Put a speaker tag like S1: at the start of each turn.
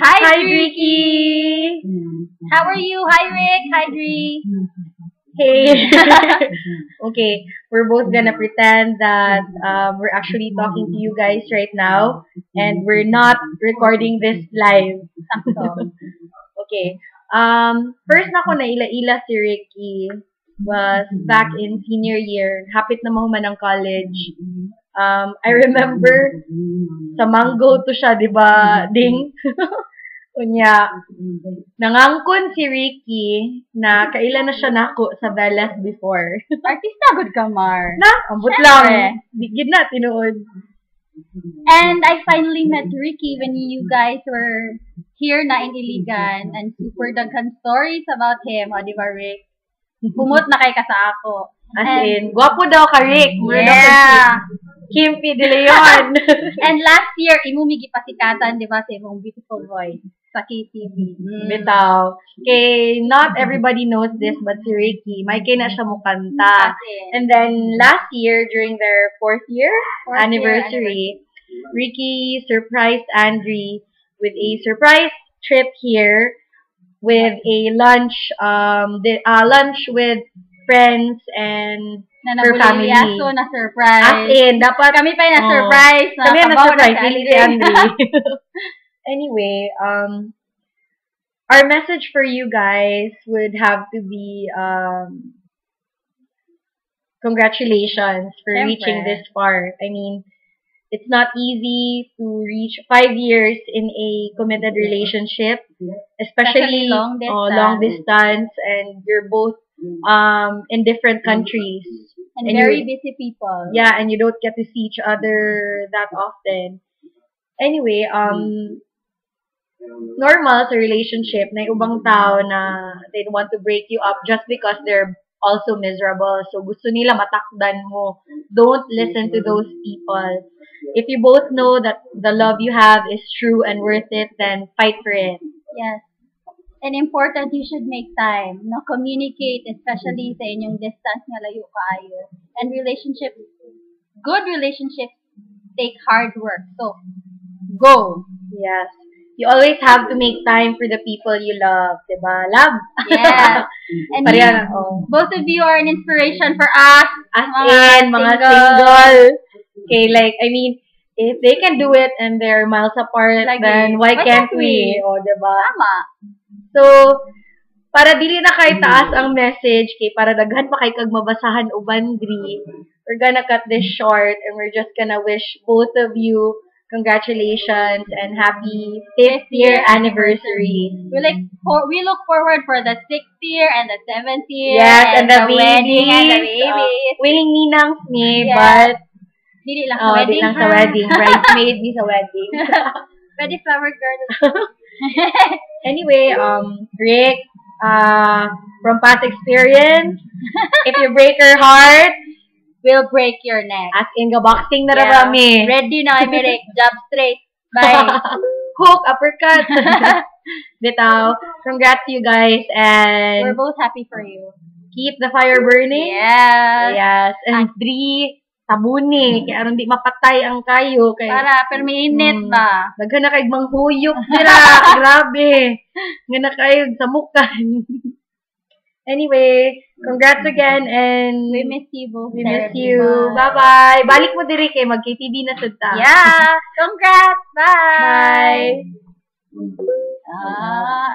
S1: Hi, Ricky!
S2: How are you? Hi, Rick. Hi, Dre.
S1: Hey! Okay, we're both gonna pretend that we're actually talking to you guys right now, and we're not recording this live.
S2: Sakto.
S1: Okay. First na ko na ila-ila si Ricky was back in senior year. Hapit na mahuman ng college. I remember sa Mango to siya, di ba, Ding? Kunya, nangangkon si Ricky na kailan na siya nako sa Velas before.
S2: Artista good ka, Mar.
S1: Na, ambot lang. Bigid na, tinuod.
S2: And I finally met Ricky when you guys were here na in Iligan and super daghan stories about him. O, di ba, Rick? Pumot na kay ka sa ako.
S1: As in, gwapo daw ka, Rick.
S2: Yeah.
S1: Kim P. De Leon.
S2: And last year, imumigi pasikatan, di ba, sa imong beautiful voice sa KTV.
S1: Bitaw. Okay, not everybody knows this, but si Ricky, may kina siya mo kanta. And then, last year, during their fourth year anniversary, Ricky surprised Andre with a surprise trip here with a lunch, lunch with friends and
S2: Na
S1: her family.
S2: nabuliyaso na surprise.
S1: As in, dapat
S2: Kami pa yung na-surprise.
S1: kami yung
S2: nakabaw
S1: na-surprise,
S2: si
S1: hindi si Andre. Anyway, our message for you guys would have to be congratulations for
S2: Siyempre.
S1: reaching this far. I mean, it's not easy to reach 5 years in a committed relationship, especially long distance, and you're both in different countries.
S2: And
S1: And
S2: very
S1: you-
S2: busy people.
S1: Yeah, and you don't get to see each other that often. Anyway, normal sa relationship na yung ubang tao na they want to break you up just because they're also miserable. So, gusto nila matakdan mo. Don't listen to those people. If you both know that the love you have is true and worth it, then fight for it.
S2: Yes. And important, you should make time. No, communicate, especially sa inyong distance nga layo kaayo. And relationships, good relationships take hard work. So, go.
S1: Yes. You always have to make time for the people you love. Diba? Love?
S2: Yes. And
S1: Pareha na. Oh.
S2: both of you are an inspiration for us.
S1: As in, mga single. Okay, like, I mean, if they can do it and they're miles apart,
S2: Like,
S1: then why can't we? O, diba?
S2: Tama.
S1: So, para dili na kay taas ang message, kay para daghan pa kay kag mabasahan uban diri, we're gonna cut this short and we're just gonna wish both of you congratulations and happy 5th year anniversary.
S2: We look forward for the 6th year and the 7th year.
S1: Yes, and the
S2: wedding and the
S1: babies.
S2: babies.
S1: Willing ninang me,
S2: Yeah.
S1: but
S2: Dili lang sa wedding.
S1: di lang sa
S2: ha?
S1: wedding. Bridesmaid di sa wedding.
S2: Pwede flower girl.
S1: Anyway, Rick, from past experience, if you break her heart,
S2: We'll break your neck.
S1: as in boxing na
S2: Yeah.
S1: rami.
S2: Ready na, Emerick. Jab straight. Bye.
S1: Hook, uppercut. Bitaw. Congrats you guys
S2: We're
S1: and
S2: both happy for you.
S1: keep the fire burning.
S2: Yes.
S1: Yes. And Dri, sabuni. Kaya aron di mapatay ang kayo. Kay,
S2: Para perminit ba?
S1: daghan na kay manghuyop sila. Grabe. Nga na kayo sa mukan. Anyway, congrats again and
S2: We miss you both.
S1: we miss
S2: terribly
S1: you.
S2: much.
S1: Bye-bye. Balik mo diri kay mag-KTV na sad ta.
S2: Yeah. Congrats. Bye.
S1: Bye.
S2: Ah,